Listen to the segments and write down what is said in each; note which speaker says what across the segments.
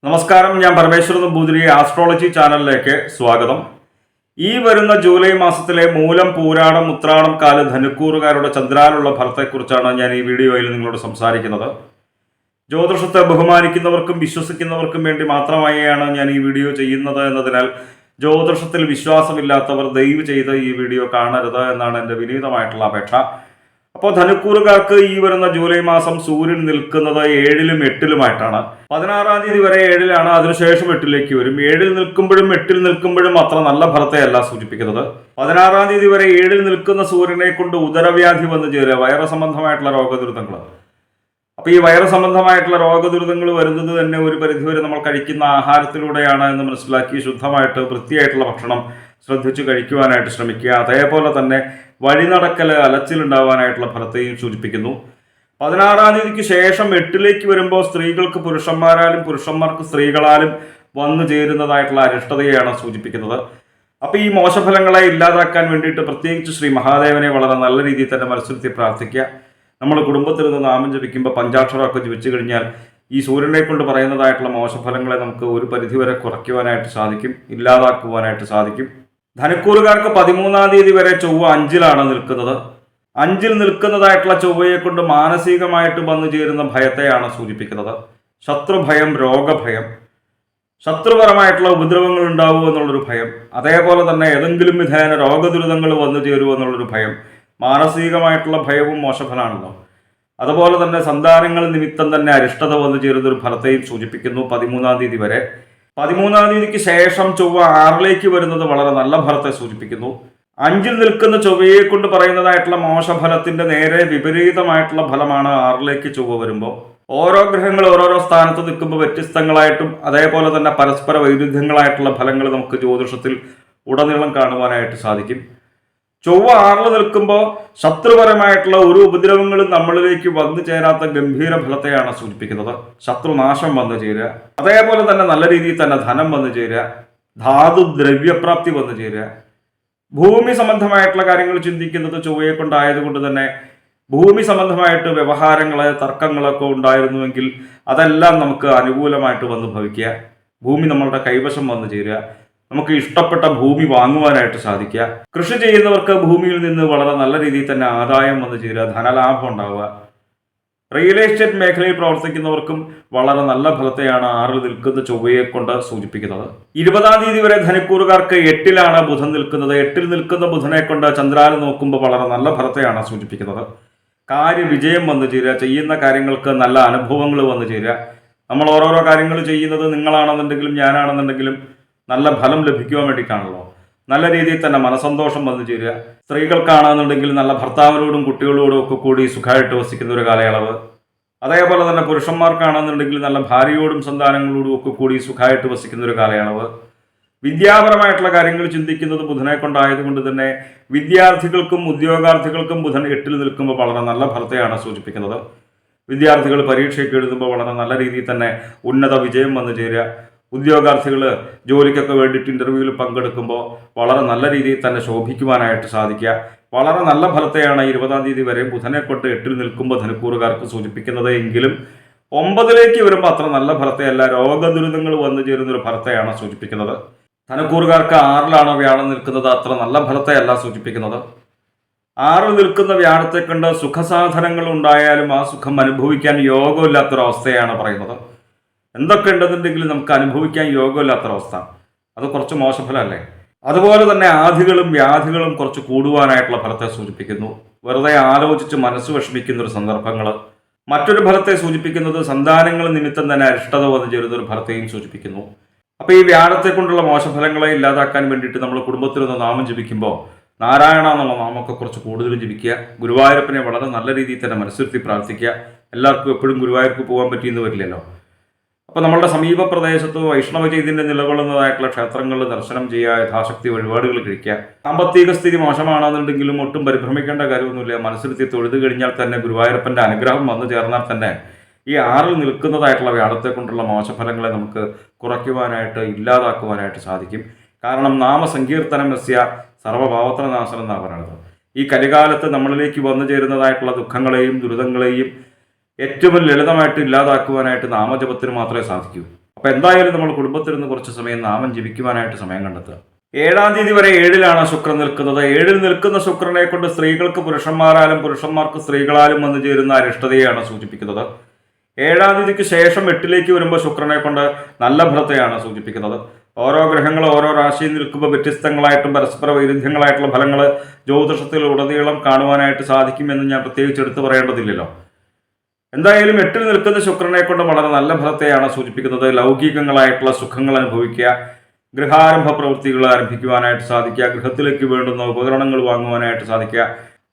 Speaker 1: നമസ്കാരം, ഞാൻ പരമേശ്വരൻ നമ്പൂതിരി. ആസ്ട്രോളജി ചാനലിലേക്ക് സ്വാഗതം. ഈ വരുന്ന ജൂലൈ മാസത്തിലെ മൂലം, പൂരാടം, ഉത്രാടം കാല ധനുക്കൂറുകാരുടെ ചന്ദ്രാലുള്ള ഫലത്തെക്കുറിച്ചാണ് ഞാൻ ഈ വീഡിയോയിൽ നിങ്ങളോട് സംസാരിക്കുന്നത്. ജ്യോതിഷത്തെ ബഹുമാനിക്കുന്നവർക്കും വിശ്വസിക്കുന്നവർക്കും വേണ്ടി മാത്രമായാണ് ഞാൻ ഈ വീഡിയോ ചെയ്യുന്നത് എന്നതിനാൽ ജ്യോതിഷത്തിൽ വിശ്വാസമില്ലാത്തവർ ദയവ് ചെയ്ത് ഈ വീഡിയോ കാണരുത് എന്നാണ് എൻ്റെ വിനീതമായിട്ടുള്ള അപേക്ഷ. അപ്പോൾ ധനുക്കൂറുകാർക്ക് ഈ വരുന്ന ജൂലൈ മാസം സൂര്യൻ നിൽക്കുന്നത് 7-ലും 8-ലുമായിട്ടാണ്. 16-ാം തീയതി വരെ 7-ലാണ്, അതിനുശേഷം 8-ലേക്ക് വരും. 7-ൽ നിൽക്കുമ്പോഴും 8-ൽ നിൽക്കുമ്പോഴും അത്ര നല്ല ഫലത്തെയല്ല സൂചിപ്പിക്കുന്നത്. 16-ാം തീയതി വരെ 7-ൽ നിൽക്കുന്ന സൂര്യനെ കൊണ്ട് ഉദരവ്യാധി വന്നു ചേരുക, വൈറസ് സംബന്ധമായിട്ടുള്ള രോഗദുരിതങ്ങൾ. അപ്പോൾ ഈ വൈറസ് സംബന്ധമായിട്ടുള്ള രോഗദുരിതങ്ങൾ വരുന്നത് തന്നെ ഒരു പരിധിവരെ നമ്മൾ കഴിക്കുന്ന ആഹാരത്തിലൂടെയാണ് എന്ന് മനസ്സിലാക്കി ശുദ്ധമായിട്ട് വൃത്തിയായിട്ടുള്ള ഭക്ഷണം ശ്രദ്ധിച്ചു കഴിക്കുവാനായിട്ട് ശ്രമിക്കുക. അതേപോലെ തന്നെ വഴിനടക്കൽ, അലച്ചിലുണ്ടാവാനായിട്ടുള്ള ഫലത്തെയും സൂചിപ്പിക്കുന്നു. 16-ാം തീയതിക്ക് ശേഷം 8-ലേക്ക് വരുമ്പോൾ സ്ത്രീകൾക്ക് പുരുഷന്മാരാലും പുരുഷന്മാർക്ക് സ്ത്രീകളാലും വന്നു ചേരുന്നതായിട്ടുള്ള അരിഷ്ടതയെയാണ് സൂചിപ്പിക്കുന്നത്. അപ്പോൾ ഈ മോശഫലങ്ങളെ ഇല്ലാതാക്കാൻ വേണ്ടിയിട്ട് പ്രത്യേകിച്ച് ശ്രീ മഹാദേവനെ വളരെ നല്ല രീതിയിൽ തന്നെ മനസ്സിരുത്തി പ്രാർത്ഥിക്കുക. നമ്മൾ കുടുംബത്തിൽ നിന്ന് നാമം ജപിക്കുമ്പോൾ പഞ്ചാക്ഷരമൊക്കെ ജപിച്ചു കഴിഞ്ഞാൽ ഈ സൂര്യനെ കൊണ്ട് പറയുന്നതായിട്ടുള്ള മോശഫലങ്ങളെ നമുക്ക് ഒരു പരിധിവരെ കുറയ്ക്കുവാനായിട്ട് സാധിക്കും, ഇല്ലാതാക്കുവാനായിട്ട് സാധിക്കും. ധനുക്കൂറുകാർക്ക് 13-ാം തീയതി വരെ ചൊവ്വ 5-ലാണ് നിൽക്കുന്നത്. 5-ൽ നിൽക്കുന്നതായിട്ടുള്ള ചൊവ്വയെ കൊണ്ട് മാനസികമായിട്ട് വന്നു ചേരുന്ന ഭയത്തെയാണ് സൂചിപ്പിക്കുന്നത്. ശത്രുഭയം, രോഗഭയം, ശത്രുപരമായിട്ടുള്ള ഉപദ്രവങ്ങൾ ഉണ്ടാവുമോ എന്നുള്ളൊരു ഭയം, അതേപോലെ തന്നെ ഏതെങ്കിലും വിധേന രോഗദുരിതങ്ങൾ വന്നു ചേരുമോ എന്നുള്ളൊരു ഭയം. മാനസികമായിട്ടുള്ള ഭയവും മോശഫലമാണല്ലോ. അതുപോലെ തന്നെ സന്താനങ്ങൾ നിമിത്തം തന്നെ അരിഷ്ടത വന്നു ചേരുന്നൊരു ഫലത്തെയും സൂചിപ്പിക്കുന്നു 13-ാം തീയതി വരെ. 13-ാം തീയതിക്ക് ശേഷം ചൊവ്വ 6-ലേക്ക് വരുന്നത് വളരെ നല്ല ഫലത്തെ സൂചിപ്പിക്കുന്നു. 5-ൽ നിൽക്കുന്ന ചൊവ്വയെ കൊണ്ട് പറയുന്നതായിട്ടുള്ള മോശഫലത്തിന്റെ നേരെ വിപരീതമായിട്ടുള്ള ഫലമാണ് 6-ലേക്ക് ചൊവ്വ വരുമ്പോൾ. ഓരോ ഗ്രഹങ്ങൾ ഓരോരോ സ്ഥാനത്ത് നിൽക്കുമ്പോൾ വ്യത്യസ്തങ്ങളായിട്ടും അതേപോലെ തന്നെ പരസ്പര വൈരുദ്ധ്യങ്ങളായിട്ടുള്ള ഫലങ്ങൾ നമുക്ക് ജ്യോതിഷത്തിൽ ഉടനീളം കാണുവാനായിട്ട് സാധിക്കും. ചൊവ്വ 6-ൽ നിൽക്കുമ്പോൾ ശത്രുപരമായിട്ടുള്ള ഒരു ഉപദ്രവങ്ങളും നമ്മളിലേക്ക് വന്നു ചേരാത്ത ഗംഭീര ഫലത്തെയാണ് സൂചിപ്പിക്കുന്നത്. ശത്രുനാശം വന്നു ചേരുക, അതേപോലെ തന്നെ നല്ല രീതിയിൽ തന്നെ ധനം വന്നു ചേരുക, ധാതു ദ്രവ്യപ്രാപ്തി വന്നു ചേരുക. ഭൂമി സംബന്ധമായിട്ടുള്ള കാര്യങ്ങൾ ചിന്തിക്കുന്നത് ചൊവ്വയെ കൊണ്ടായതുകൊണ്ട് തന്നെ ഭൂമി സംബന്ധമായിട്ട് വ്യവഹാരങ്ങള്, തർക്കങ്ങളൊക്കെ ഉണ്ടായിരുന്നുവെങ്കിൽ അതെല്ലാം നമുക്ക് അനുകൂലമായിട്ട് വന്ന് ഭവിക്കുക. ഭൂമി നമ്മളുടെ കൈവശം വന്നു ചേരുക, നമുക്ക് ഇഷ്ടപ്പെട്ട ഭൂമി വാങ്ങുവാനായിട്ട് സാധിക്കുക. കൃഷി ചെയ്യുന്നവർക്ക് ഭൂമിയിൽ നിന്ന് വളരെ നല്ല രീതിയിൽ തന്നെ ആദായം വന്നു ചേരുക, ധനലാഭം ഉണ്ടാവുക. റിയൽ എസ്റ്റേറ്റ് മേഖലയിൽ പ്രവർത്തിക്കുന്നവർക്കും വളരെ നല്ല ഫലത്തെയാണ് 6-ൽ നിൽക്കുന്ന ചൊവ്വയെ കൊണ്ട് സൂചിപ്പിക്കുന്നത്. 20-ാം തീയതി വരെ ധനുക്കൂറുകാർക്ക് 8-ലാണ് ബുധൻ നിൽക്കുന്നത്. 8-ൽ നിൽക്കുന്ന ബുധനെ കൊണ്ട് ചന്ദ്രാൽ നോക്കുമ്പോൾ വളരെ നല്ല ഫലത്തെയാണ് സൂചിപ്പിക്കുന്നത്. കാര്യവിജയം വന്നു ചേരുക, ചെയ്യുന്ന കാര്യങ്ങൾക്ക് നല്ല അനുഭവങ്ങൾ വന്നു ചേരുക. നമ്മൾ ഓരോരോ കാര്യങ്ങൾ ചെയ്യുന്നത് നിങ്ങളാണെന്നുണ്ടെങ്കിലും ഞാനാണെന്നുണ്ടെങ്കിലും നല്ല ഫലം ലഭിക്കുവാൻ വേണ്ടിയിട്ടാണല്ലോ. നല്ല രീതിയിൽ തന്നെ മനസന്തോഷം വന്നു ചേരുക. സ്ത്രീകൾക്കാണെന്നുണ്ടെങ്കിൽ നല്ല ഭർത്താവിനോടും കുട്ടികളോടും ഒക്കെ കൂടി സുഖമായിട്ട് വസിക്കുന്ന ഒരു കാലയളവ്. അതേപോലെ തന്നെ പുരുഷന്മാർക്കാണെന്നുണ്ടെങ്കിൽ നല്ല ഭാര്യയോടും സന്താനങ്ങളോടും ഒക്കെ കൂടി സുഖമായിട്ട് വസിക്കുന്ന ഒരു കാലയളവ്. വിദ്യാപരമായിട്ടുള്ള കാര്യങ്ങൾ ചിന്തിക്കുന്നത് ബുധനെ കൊണ്ടായതുകൊണ്ട് തന്നെ വിദ്യാർത്ഥികൾക്കും ഉദ്യോഗാർത്ഥികൾക്കും ബുധൻ 8-ൽ നിൽക്കുമ്പോൾ വളരെ നല്ല ഫലത്തെയാണ് സൂചിപ്പിക്കുന്നത്. വിദ്യാർത്ഥികൾ പരീക്ഷയ്ക്ക് എഴുതുമ്പോൾ വളരെ നല്ല രീതിയിൽ തന്നെ ഉന്നത വിജയം വന്നു ചേരുക. ഉദ്യോഗാർത്ഥികൾ ജോലിക്കൊക്കെ വേണ്ടിയിട്ട് ഇൻ്റർവ്യൂവിൽ പങ്കെടുക്കുമ്പോൾ വളരെ നല്ല രീതിയിൽ തന്നെ ശോഭിക്കുവാനായിട്ട് സാധിക്കുക. വളരെ നല്ല ഫലത്തെയാണ് 20-ാം തീയതി വരെ ബുധനെ കൊണ്ട് 8-ൽ നിൽക്കുമ്പോൾ ധനുക്കൂറുകാർക്ക് സൂചിപ്പിക്കുന്നത്. എങ്കിലും 9-ലേക്ക് വരുമ്പോൾ അത്ര നല്ല ഫലത്തെയല്ല, രോഗദുരിതങ്ങൾ വന്നു ചേരുന്നൊരു ഫലത്തെയാണ് സൂചിപ്പിക്കുന്നത്. ധനുക്കൂറുകാർക്ക് 6-ലാണ് വ്യാഴം നിൽക്കുന്നത്, അത്ര നല്ല ഫലത്തെയല്ല സൂചിപ്പിക്കുന്നത്. 6-ൽ നിൽക്കുന്ന വ്യാഴത്തെ കണ്ട് സുഖസാധനങ്ങൾ ഉണ്ടായാലും ആ സുഖം അനുഭവിക്കാൻ യോഗമില്ലാത്തൊരവസ്ഥയാണ് പറയുന്നത്. എന്തൊക്കെ ഉണ്ടെന്നുണ്ടെങ്കിലും നമുക്ക് അനുഭവിക്കാൻ യോഗമില്ലാത്തൊരവസ്ഥ, അത് കുറച്ച് മോശഫലമല്ലേ. അതുപോലെ തന്നെ ആധികളും വ്യാധികളും കുറച്ച് കൂടുവാനായിട്ടുള്ള ഫലത്തെ സൂചിപ്പിക്കുന്നു. വെറുതെ ആലോചിച്ച് മനസ്സ് വിഷമിക്കുന്ന ഒരു സന്ദർഭങ്ങൾ. മറ്റൊരു ഫലത്തെ സൂചിപ്പിക്കുന്നത് സന്താനങ്ങൾ നിമിത്തം തന്നെ അരിഷ്ടത വന്നു ചേരുന്ന ഒരു ഫലത്തെയും സൂചിപ്പിക്കുന്നു. അപ്പോൾ ഈ വ്യാഴത്തെ കൊണ്ടുള്ള മോശഫലങ്ങളെ ഇല്ലാതാക്കാൻ വേണ്ടിയിട്ട് നമ്മൾ കുടുംബത്തിൽ നിന്ന് നാമം ജപിക്കുമ്പോൾ നാരായണ എന്നുള്ള നാമൊക്കെ കുറച്ച് കൂടുതൽ ജപിക്കുക. ഗുരുവായൂരപ്പനെ വളരെ നല്ല രീതിയിൽ തന്നെ മനസ്സിരുത്തി പ്രാർത്ഥിക്കുക. എല്ലാവർക്കും എപ്പോഴും ഗുരുവായൂർക്ക് പോകാൻ പറ്റിയെന്ന് വരില്ലല്ലോ. അപ്പോൾ നമ്മളുടെ സമീപ പ്രദേശത്ത് വൈഷ്ണവ ചൈതന്യം നിലകൊള്ളുന്നതായിട്ടുള്ള ക്ഷേത്രങ്ങളിൽ ദർശനം ചെയ്യുക, യഥാശക്തി വഴിപാടുകൾ കഴിക്കുക. സാമ്പത്തിക സ്ഥിതി മോശമാണെന്നുണ്ടെങ്കിലും ഒട്ടും പരിഭ്രമിക്കേണ്ട കാര്യമൊന്നുമില്ല. മനസ്സിരുത്തി തൊഴുതു കഴിഞ്ഞാൽ തന്നെ ഗുരുവായൂരപ്പൻ്റെ അനുഗ്രഹം വന്നു ചേർന്നാൽ തന്നെ ഈ 6-ൽ നിൽക്കുന്നതായിട്ടുള്ള വ്യാഴത്തെ കൊണ്ടുള്ള മോശഫലങ്ങളെ നമുക്ക് കുറയ്ക്കുവാനായിട്ട്, ഇല്ലാതാക്കുവാനായിട്ട് സാധിക്കും. കാരണം നാമസങ്കീർത്തനം യസ്യ സർവ്വഭാവത്രനാശനം എന്നാണ് പറയുന്നത്. ഈ കലികാലത്ത് നമ്മളിലേക്ക് വന്നു ചേരുന്നതായിട്ടുള്ള ദുഃഖങ്ങളെയും ദുരിതങ്ങളെയും ഏറ്റവും ലളിതമായിട്ട് ഇല്ലാതാക്കുവാനായിട്ട് നാമജപത്തിന് മാത്രമേ സാധിക്കൂ. അപ്പോൾ എന്തായാലും നമ്മൾ കുടുംബത്തിരുന്ന് കുറച്ച് സമയം നാമം ജപിക്കുവാനായിട്ട് സമയം കണ്ടെത്തുക. 7-ാം തീയതി വരെ 7-ലാണ് ശുക്രൻ നിൽക്കുന്നത്. 7-ൽ നിൽക്കുന്ന ശുക്രനെ കൊണ്ട് സ്ത്രീകൾക്ക് പുരുഷന്മാരാലും പുരുഷന്മാർക്ക് സ്ത്രീകളാലും വന്നു ചേരുന്ന അരിഷ്ടതയാണ് സൂചിപ്പിക്കുന്നത്. 7-ാം തീയതിക്ക് ശേഷം 8-ലേക്ക് വരുമ്പോൾ ശുക്രനെ കൊണ്ട് നല്ല ഫലത്തെയാണ് സൂചിപ്പിക്കുന്നത്. ഓരോ ഗ്രഹങ്ങൾ ഓരോ രാശിയിൽ നിൽക്കുമ്പോൾ വ്യത്യസ്തങ്ങളായിട്ടും പരസ്പര വൈരുദ്ധ്യങ്ങളായിട്ടുള്ള ഫലങ്ങൾ ജ്യോതിഷത്തിൽ ഉടനീളം കാണുവാനായിട്ട് സാധിക്കുമെന്ന് ഞാൻ പ്രത്യേകിച്ച് എടുത്തു പറയേണ്ടതില്ലല്ലോ. എന്തായാലും 8-ൽ നിൽക്കുന്ന ശുക്രനെ കൊണ്ട് വളരെ നല്ല ഫലത്തെയാണ് സൂചിപ്പിക്കുന്നത്. ലൗകികങ്ങളായിട്ടുള്ള സുഖങ്ങൾ അനുഭവിക്കുക, ഗൃഹാരംഭ പ്രവൃത്തികൾ ആരംഭിക്കുവാനായിട്ട് സാധിക്കുക, ഗൃഹത്തിലേക്ക് വേണ്ടുന്ന ഉപകരണങ്ങൾ വാങ്ങുവാനായിട്ട് സാധിക്കുക.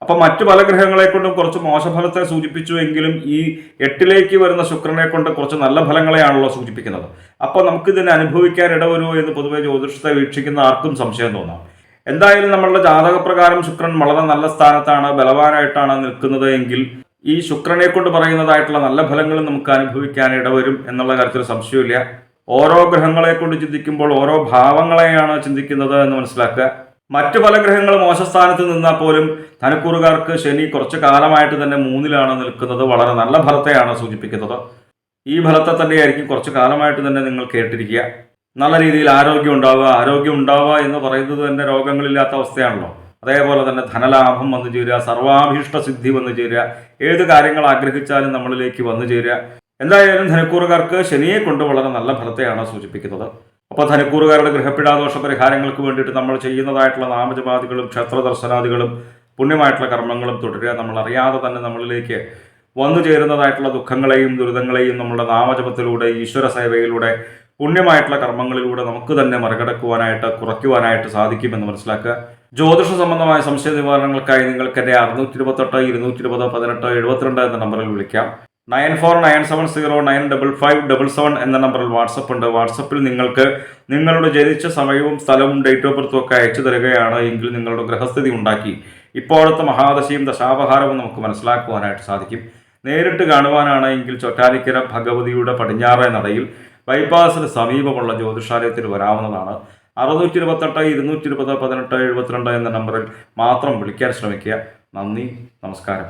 Speaker 1: അപ്പം മറ്റു പല ഗ്രഹങ്ങളെ കൊണ്ടും കുറച്ച് മോശഫലത്തെ സൂചിപ്പിച്ചു എങ്കിലും ഈ 8-ലേക്ക് വരുന്ന ശുക്രനെ കൊണ്ട് കുറച്ച് നല്ല ഫലങ്ങളെയാണല്ലോ സൂചിപ്പിക്കുന്നത്. അപ്പോൾ നമുക്കിതിനെ അനുഭവിക്കാൻ ഇടവരുമോ എന്ന് പൊതുവെ ജ്യോതിഷത്തെ വീക്ഷിക്കുന്ന ആർക്കും സംശയം തോന്നാം. എന്തായാലും നമ്മളുടെ ജാതകപ്രകാരം ശുക്രൻ വളരെ നല്ല സ്ഥാനത്താണ്, ബലവാനായിട്ടാണ് നിൽക്കുന്നത് എങ്കിൽ ഈ ശുക്രനെ കൊണ്ട് പറയുന്നതായിട്ടുള്ള നല്ല ഫലങ്ങളും നമുക്ക് അനുഭവിക്കാൻ ഇടവരും എന്നുള്ള കാര്യത്തിൽ സംശയമില്ല. ഓരോ ഗ്രഹങ്ങളെ കൊണ്ട് ചിന്തിക്കുമ്പോൾ ഓരോ ഭാവങ്ങളെയാണ് ചിന്തിക്കുന്നത് എന്ന് മനസ്സിലാക്കുക. മറ്റു പല ഗ്രഹങ്ങൾ മോശസ്ഥാനത്ത് നിന്നാൽ പോലും ധനുക്കൂറുകാർക്ക് ശനി കുറച്ച് കാലമായിട്ട് തന്നെ 3-ലാണ് നിൽക്കുന്നത്. വളരെ നല്ല ഫലത്തെയാണ് സൂചിപ്പിക്കുന്നത്. ഈ ഫലത്തെ തന്നെയായിരിക്കും കുറച്ച് കാലമായിട്ട് തന്നെ നിങ്ങൾ കേട്ടിരിക്കുക. നല്ല രീതിയിൽ ആരോഗ്യം ഉണ്ടാവുക എന്ന് പറയുന്നത് തന്നെ രോഗങ്ങളില്ലാത്ത അവസ്ഥയാണല്ലോ. അതേപോലെ തന്നെ ധനലാഭം വന്നു ചേരുക, സർവാഭീഷ്ട സിദ്ധി വന്നു ചേരുക, ഏത് കാര്യങ്ങൾ ആഗ്രഹിച്ചാലും നമ്മളിലേക്ക് വന്നു ചേരുക. എന്തായാലും ധനുക്കൂറുകാർക്ക് ശനിയെ കൊണ്ട് വളരെ നല്ല ഫലത്തെയാണ് സൂചിപ്പിക്കുന്നത്. അപ്പോൾ ധനുക്കൂറുകാരുടെ ഗ്രഹപീഡാദോഷ പരിഹാരങ്ങൾക്ക് വേണ്ടിയിട്ട് നമ്മൾ ചെയ്യുന്നതായിട്ടുള്ള നാമജപാദികളും ക്ഷേത്ര ദർശനാദികളും പുണ്യമായിട്ടുള്ള കർമ്മങ്ങളും തുടരുക. നമ്മൾ അറിയാതെ തന്നെ നമ്മളിലേക്ക് വന്നു ചേരുന്നതായിട്ടുള്ള ദുഃഖങ്ങളെയും ദുരിതങ്ങളെയും നമ്മുടെ നാമജപത്തിലൂടെ, ഈശ്വര സേവയിലൂടെ, പുണ്യമായിട്ടുള്ള കർമ്മങ്ങളിലൂടെ നമുക്ക് തന്നെ മറികടക്കുവാനായിട്ട്, കുറയ്ക്കുവാനായിട്ട് സാധിക്കുമെന്ന് മനസ്സിലാക്കുക. ജ്യോതിഷ സംബന്ധമായ സംശയ നിവാരണങ്ങൾക്കായി നിങ്ങൾക്ക് എൻ്റെ 628 220 18 72 എന്ന നമ്പറിൽ വിളിക്കാം. 9497095577 എന്ന നമ്പറിൽ വാട്സപ്പ് ഉണ്ട്. വാട്സപ്പിൽ നിങ്ങൾക്ക് നിങ്ങളുടെ ജനിച്ച സമയവും സ്ഥലവും ഡേറ്റ് ഓഫ് ബർത്തും ഒക്കെ അയച്ചു തരികയാണ് എങ്കിൽ നിങ്ങളുടെ ഗ്രഹസ്ഥിതി ഉണ്ടാക്കി ഇപ്പോഴത്തെ മഹാദശയും ദശാപഹാരവും നമുക്ക് മനസ്സിലാക്കുവാനായിട്ട് സാധിക്കും. നേരിട്ട് കാണുവാനാണ് എങ്കിൽ ചൊറ്റാനിക്കര ഭഗവതിയുടെ പടിഞ്ഞാറേ നടയിൽ ബൈപ്പാസിന് സമീപമുള്ള ജ്യോതിഷാലയത്തിൽ വരാവുന്നതാണ്. 628 220 18 72 എന്ന നമ്പറിൽ മാത്രം വിളിക്കാൻ ശ്രമിക്കുക. നന്ദി, നമസ്കാരം.